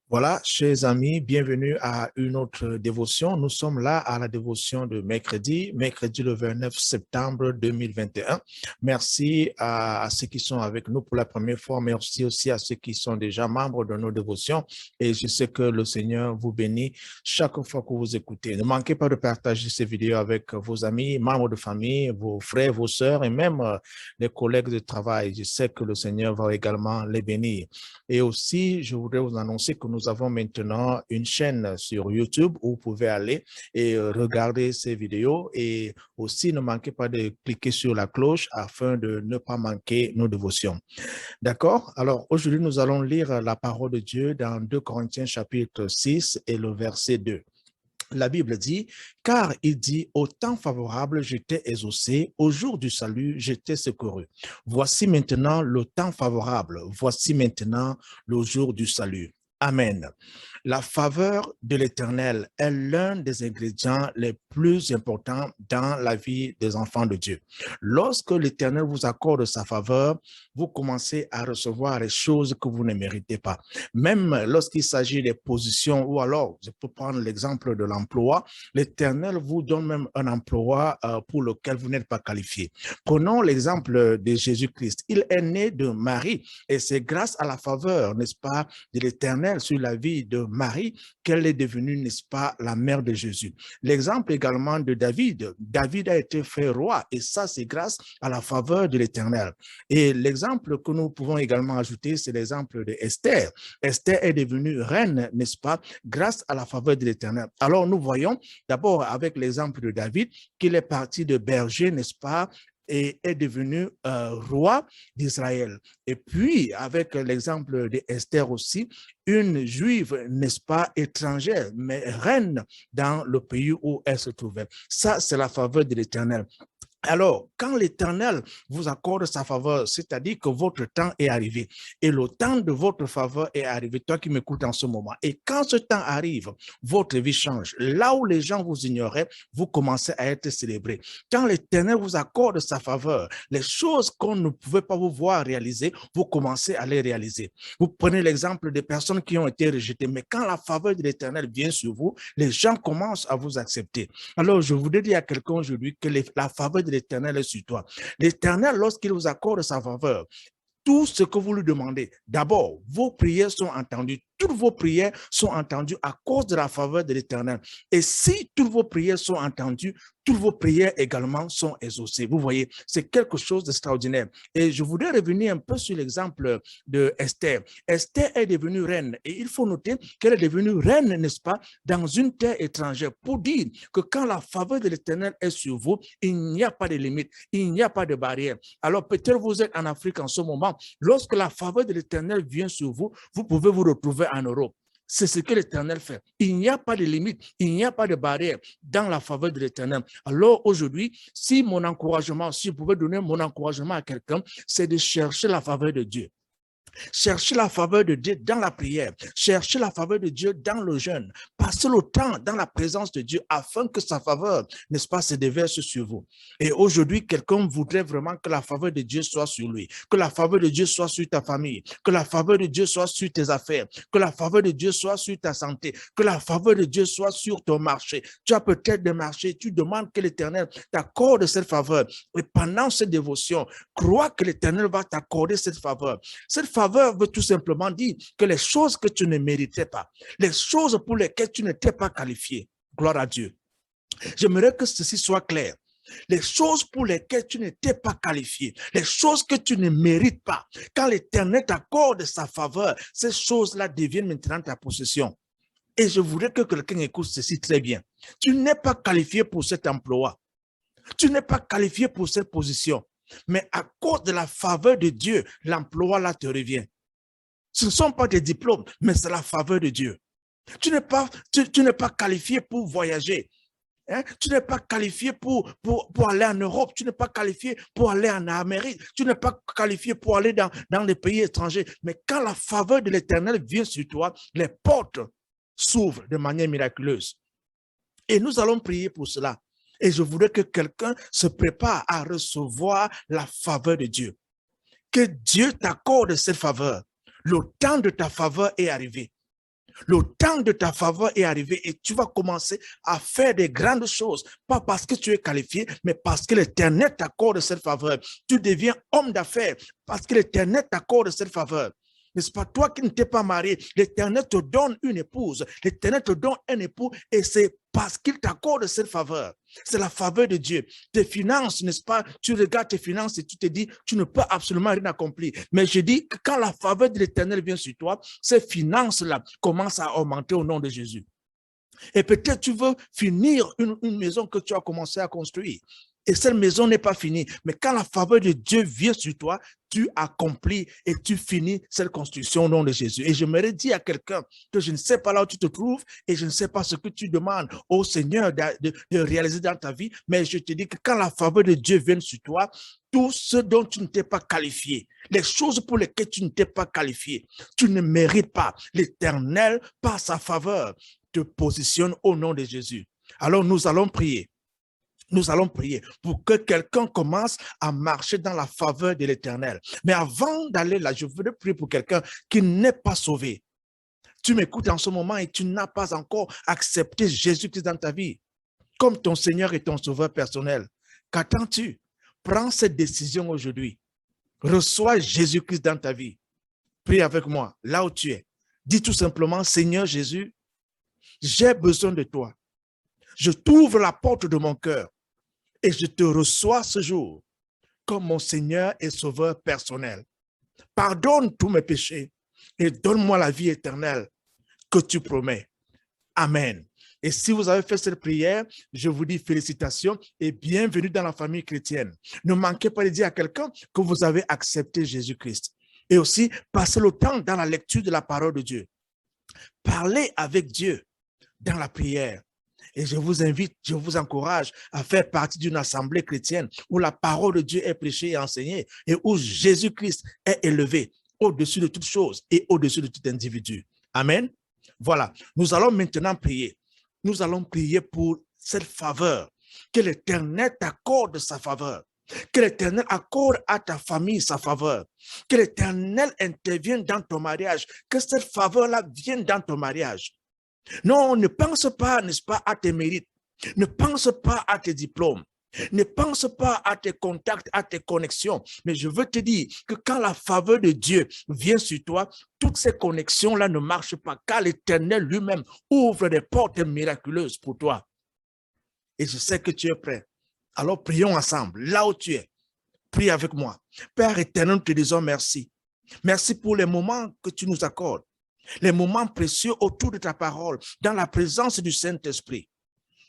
Voilà, chers amis, bienvenue à une autre dévotion. Nous sommes là à la dévotion de mercredi le 29 septembre 2021. Merci à ceux qui sont avec nous pour la première fois. Merci aussi à ceux qui sont déjà membres de nos dévotions. Et je sais que le Seigneur vous bénit chaque fois que vous écoutez. Ne manquez pas de partager ces vidéos avec vos amis, membres de famille, vos frères, vos sœurs et même les collègues de travail. Je sais que le Seigneur va également les bénir. Et aussi, je voudrais vous annoncer que nous avons maintenant une chaîne sur YouTube où vous pouvez aller et regarder ces vidéos. Et aussi, ne manquez pas de cliquer sur la cloche afin de ne pas manquer nos dévotions. D'accord? Alors, aujourd'hui, nous allons lire la parole de Dieu dans 2 Corinthiens chapitre 6 et le verset 2. La Bible dit, car il dit, au temps favorable, j'étais exaucé, au jour du salut, j'étais secouru. Voici maintenant le temps favorable, voici maintenant le jour du salut. Amen. La faveur de l'Éternel est l'un des ingrédients les plus importants dans la vie des enfants de Dieu. Lorsque l'Éternel vous accorde sa faveur, vous commencez à recevoir les choses que vous ne méritez pas. Même lorsqu'il s'agit des positions, ou alors, je peux prendre l'exemple de l'emploi, l'Éternel vous donne même un emploi pour lequel vous n'êtes pas qualifié. Prenons l'exemple de Jésus-Christ. Il est né de Marie et c'est grâce à la faveur, n'est-ce pas, de l'Éternel sur la vie de Marie qu'elle est devenue, n'est-ce pas, la mère de Jésus. L'exemple également de David. David a été fait roi et ça, c'est grâce à la faveur de l'Éternel. Et l'exemple que nous pouvons également ajouter, c'est l'exemple de Esther. Esther est devenue reine, n'est-ce pas, grâce à la faveur de l'Éternel. Alors, nous voyons d'abord avec l'exemple de David qu'il est parti de berger, n'est-ce pas, et est devenu roi d'Israël. Et puis, avec l'exemple d'Esther aussi, une juive, n'est-ce pas, étrangère, mais reine dans le pays où elle se trouvait. Ça, c'est la faveur de l'Éternel. Alors, quand l'Éternel vous accorde sa faveur, c'est-à-dire que votre temps est arrivé et le temps de votre faveur est arrivé, toi qui m'écoutes en ce moment. Et quand ce temps arrive, votre vie change. Là où les gens vous ignoraient, vous commencez à être célébrés. Quand l'Éternel vous accorde sa faveur, les choses qu'on ne pouvait pas vous voir réaliser, vous commencez à les réaliser. Vous prenez l'exemple des personnes qui ont été rejetées, mais quand la faveur de l'Éternel vient sur vous, les gens commencent à vous accepter. Alors, je voudrais dire à quelqu'un aujourd'hui que la faveur de l'Éternel est sur toi. L'Éternel, lorsqu'il vous accorde sa faveur, tout ce que vous lui demandez, d'abord, vos prières sont entendues. Toutes vos prières sont entendues à cause de la faveur de l'Éternel. Et si toutes vos prières sont entendues, toutes vos prières également sont exaucées. Vous voyez, c'est quelque chose d'extraordinaire. Et je voudrais revenir un peu sur l'exemple de Esther. Esther est devenue reine et il faut noter qu'elle est devenue reine, n'est-ce pas, dans une terre étrangère pour dire que quand la faveur de l'Éternel est sur vous, il n'y a pas de limite, il n'y a pas de barrière. Alors peut-être vous êtes en Afrique en ce moment, lorsque la faveur de l'Éternel vient sur vous, vous pouvez vous retrouver en Europe. C'est ce que l'Éternel fait. Il n'y a pas de limite, il n'y a pas de barrière dans la faveur de l'Éternel. Alors aujourd'hui, si mon encouragement, si je pouvais donner mon encouragement à quelqu'un, c'est de chercher la faveur de Dieu. Cherchez la faveur de Dieu dans la prière. Cherchez la faveur de Dieu dans le jeûne. Passez le temps dans la présence de Dieu afin que sa faveur, n'est-ce pas, se déverse sur vous. Et aujourd'hui, quelqu'un voudrait vraiment que la faveur de Dieu soit sur lui, que la faveur de Dieu soit sur ta famille, que la faveur de Dieu soit sur tes affaires, que la faveur de Dieu soit sur ta santé, que la faveur de Dieu soit sur ton marché. Tu as peut-être des marchés, tu demandes que l'Éternel t'accorde cette faveur. Et pendant cette dévotion, crois que l'Éternel va t'accorder cette faveur. Cette faveur veut tout simplement dire que les choses que tu ne méritais pas, les choses pour lesquelles tu n'étais pas qualifié, gloire à Dieu. J'aimerais que ceci soit clair. Les choses pour lesquelles tu n'étais pas qualifié, les choses que tu ne mérites pas, quand l'Éternel t'accorde sa faveur, ces choses-là deviennent maintenant ta possession. Et je voudrais que quelqu'un écoute ceci très bien. Tu n'es pas qualifié pour cet emploi. Tu n'es pas qualifié pour cette position. Mais à cause de la faveur de Dieu, l'emploi là te revient. Ce ne sont pas des diplômes, mais c'est la faveur de Dieu. Tu n'es pas qualifié pour voyager. Hein? Tu n'es pas qualifié pour aller en Europe. Tu n'es pas qualifié pour aller en Amérique. Tu n'es pas qualifié pour aller dans les pays étrangers. Mais quand la faveur de l'Éternel vient sur toi, les portes s'ouvrent de manière miraculeuse. Et nous allons prier pour cela. Et je voudrais que quelqu'un se prépare à recevoir la faveur de Dieu. Que Dieu t'accorde cette faveur. Le temps de ta faveur est arrivé. Le temps de ta faveur est arrivé et tu vas commencer à faire des grandes choses. Pas parce que tu es qualifié, mais parce que l'Éternel t'accorde cette faveur. Tu deviens homme d'affaires parce que l'Éternel t'accorde cette faveur. N'est-ce pas toi qui ne t'es pas marié, l'Éternel te donne une épouse, l'Éternel te donne un époux et c'est parce qu'il t'accorde cette faveur. C'est la faveur de Dieu. Tes finances, n'est-ce pas, tu regardes tes finances et tu te dis, tu ne peux absolument rien accomplir. Mais je dis que quand la faveur de l'Éternel vient sur toi, ces finances-là commencent à augmenter au nom de Jésus. Et peut-être tu veux finir une maison que tu as commencé à construire. Et cette maison n'est pas finie. Mais quand la faveur de Dieu vient sur toi, tu accomplis et tu finis cette construction au nom de Jésus. Et j'aimerais dire à quelqu'un que je ne sais pas là où tu te trouves et je ne sais pas ce que tu demandes au Seigneur de réaliser dans ta vie, mais je te dis que quand la faveur de Dieu vient sur toi, tout ce dont tu ne t'es pas qualifié, les choses pour lesquelles tu ne t'es pas qualifié, tu ne mérites pas. L'Éternel, par sa faveur, te positionne au nom de Jésus. Alors nous allons prier. Nous allons prier pour que quelqu'un commence à marcher dans la faveur de l'Éternel. Mais avant d'aller là, je voudrais prier pour quelqu'un qui n'est pas sauvé. Tu m'écoutes en ce moment et tu n'as pas encore accepté Jésus-Christ dans ta vie comme ton Seigneur et ton Sauveur personnel. Qu'attends-tu? Prends cette décision aujourd'hui. Reçois Jésus-Christ dans ta vie. Prie avec moi, là où tu es. Dis tout simplement, Seigneur Jésus, j'ai besoin de toi. Je t'ouvre la porte de mon cœur et je te reçois ce jour comme mon Seigneur et Sauveur personnel. Pardonne tous mes péchés et donne-moi la vie éternelle que tu promets. Amen. Et si vous avez fait cette prière, je vous dis félicitations et bienvenue dans la famille chrétienne. Ne manquez pas de dire à quelqu'un que vous avez accepté Jésus-Christ. Et aussi, passez le temps dans la lecture de la parole de Dieu. Parlez avec Dieu dans la prière. Et je vous invite, je vous encourage à faire partie d'une assemblée chrétienne où la parole de Dieu est prêchée et enseignée et où Jésus-Christ est élevé au-dessus de toutes choses et au-dessus de tout individu. Amen. Voilà, nous allons maintenant prier. Nous allons prier pour cette faveur. Que l'Éternel t'accorde sa faveur. Que l'Éternel accorde à ta famille sa faveur. Que l'Éternel intervienne dans ton mariage. Que cette faveur-là vienne dans ton mariage. Non, ne pense pas, n'est-ce pas, à tes mérites. Ne pense pas à tes diplômes. Ne pense pas à tes contacts, à tes connexions. Mais je veux te dire que quand la faveur de Dieu vient sur toi, toutes ces connexions-là ne marchent pas, car l'Éternel lui-même ouvre des portes miraculeuses pour toi. Et je sais que tu es prêt. Alors prions ensemble, là où tu es. Prie avec moi. Père éternel, nous te disons merci. Merci pour les moments que tu nous accordes. Les moments précieux autour de ta parole, dans la présence du Saint-Esprit.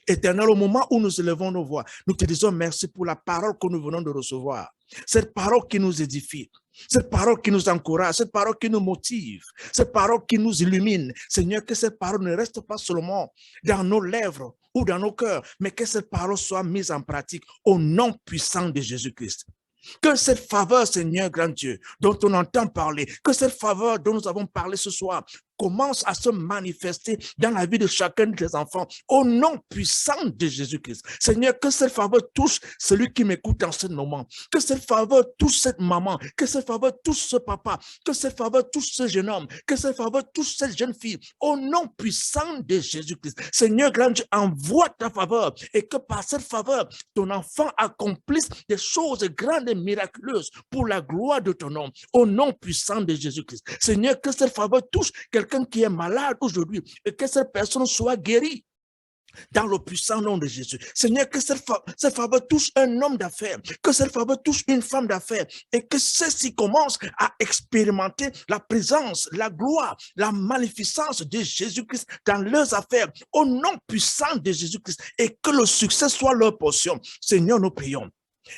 Éternel, au moment où nous élevons nos voix, nous te disons merci pour la parole que nous venons de recevoir. Cette parole qui nous édifie, cette parole qui nous encourage, cette parole qui nous motive, cette parole qui nous illumine. Seigneur, que cette parole ne reste pas seulement dans nos lèvres ou dans nos cœurs, mais que cette parole soit mise en pratique au nom puissant de Jésus-Christ. Que cette faveur, Seigneur grand Dieu, dont on entend parler, que cette faveur dont nous avons parlé ce soir, commence à se manifester dans la vie de chacun de tes enfants, au nom puissant de Jésus-Christ. Seigneur, que cette faveur touche celui qui m'écoute en ce moment, que cette faveur touche cette maman, que cette faveur touche ce papa, que cette faveur touche ce jeune homme, que cette faveur touche cette jeune fille, au nom puissant de Jésus-Christ. Seigneur, grand Dieu, envoie ta faveur et que par cette faveur, ton enfant accomplisse des choses grandes et miraculeuses pour la gloire de ton nom, au nom puissant de Jésus-Christ. Seigneur, que cette faveur touche quelqu'un qui est malade aujourd'hui et que cette personne soit guérie dans le puissant nom de Jésus. Seigneur, que cette faveur touche un homme d'affaires, que cette faveur touche une femme d'affaires et que ceux-ci commencent à expérimenter la présence, la gloire, la magnificence de Jésus-Christ dans leurs affaires au nom puissant de Jésus-Christ et que le succès soit leur portion. Seigneur, nous prions.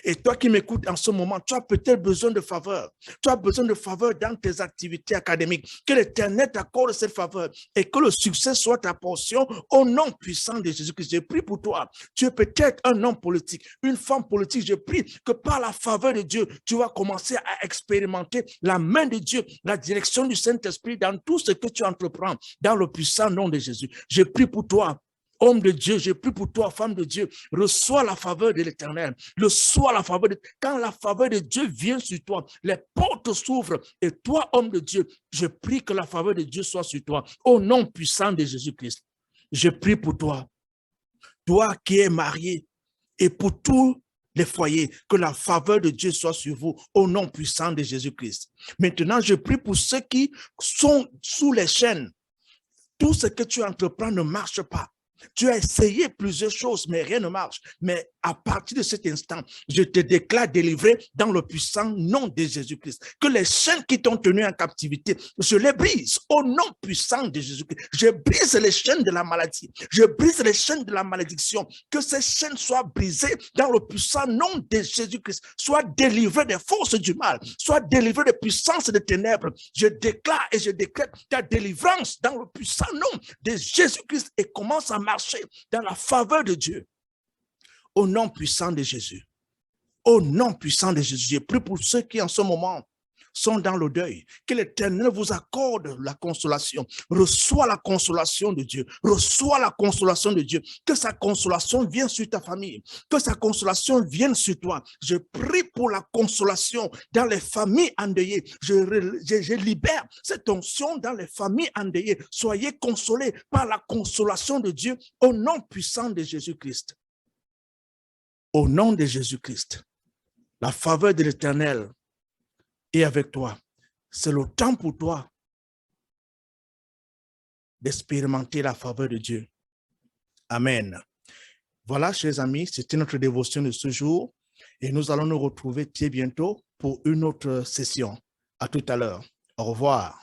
Et toi qui m'écoutes en ce moment, tu as peut-être besoin de faveur. Tu as besoin de faveur dans tes activités académiques. Que l'Éternel t'accorde cette faveur et que le succès soit ta portion au nom puissant de Jésus-Christ. Je prie pour toi. Tu es peut-être un homme politique, une femme politique. Je prie que par la faveur de Dieu, tu vas commencer à expérimenter la main de Dieu, la direction du Saint-Esprit dans tout ce que tu entreprends dans le puissant nom de Jésus. Je prie pour toi. Homme de Dieu, je prie pour toi, femme de Dieu, reçois la faveur de l'Éternel. Reçois la faveur de... Quand la faveur de Dieu vient sur toi, les portes s'ouvrent. Et toi, homme de Dieu, je prie que la faveur de Dieu soit sur toi. Au nom puissant de Jésus-Christ, je prie pour toi. Toi qui es marié, et pour tous les foyers, que la faveur de Dieu soit sur vous, au nom puissant de Jésus-Christ. Maintenant, je prie pour ceux qui sont sous les chaînes. Tout ce que tu entreprends ne marche pas. Tu as essayé plusieurs choses, mais rien ne marche. Mais à partir de cet instant, je te déclare délivré dans le puissant nom de Jésus-Christ. Que les chaînes qui t'ont tenu en captivité, je les brise au nom puissant de Jésus-Christ. Je brise les chaînes de la maladie. Je brise les chaînes de la malédiction. Que ces chaînes soient brisées dans le puissant nom de Jésus-Christ. Sois délivré des forces du mal. Sois délivré des puissances des ténèbres. Je déclare et je décrète ta délivrance dans le puissant nom de Jésus-Christ et commence à marcher dans la faveur de Dieu. Au nom puissant de Jésus. Au nom puissant de Jésus. Je prie pour ceux qui en ce moment sont dans le deuil. Que l'Éternel vous accorde la consolation. Reçois la consolation de Dieu. Reçois la consolation de Dieu. Que sa consolation vienne sur ta famille. Que sa consolation vienne sur toi. Je prie pour la consolation dans les familles endeuillées. Je libère cette onction dans les familles endeuillées. Soyez consolés par la consolation de Dieu au nom puissant de Jésus-Christ. Au nom de Jésus-Christ, la faveur de l'Éternel est avec toi. C'est le temps pour toi d'expérimenter la faveur de Dieu. Amen. Voilà, chers amis, c'était notre dévotion de ce jour et nous allons nous retrouver très bientôt pour une autre session. À tout à l'heure. Au revoir.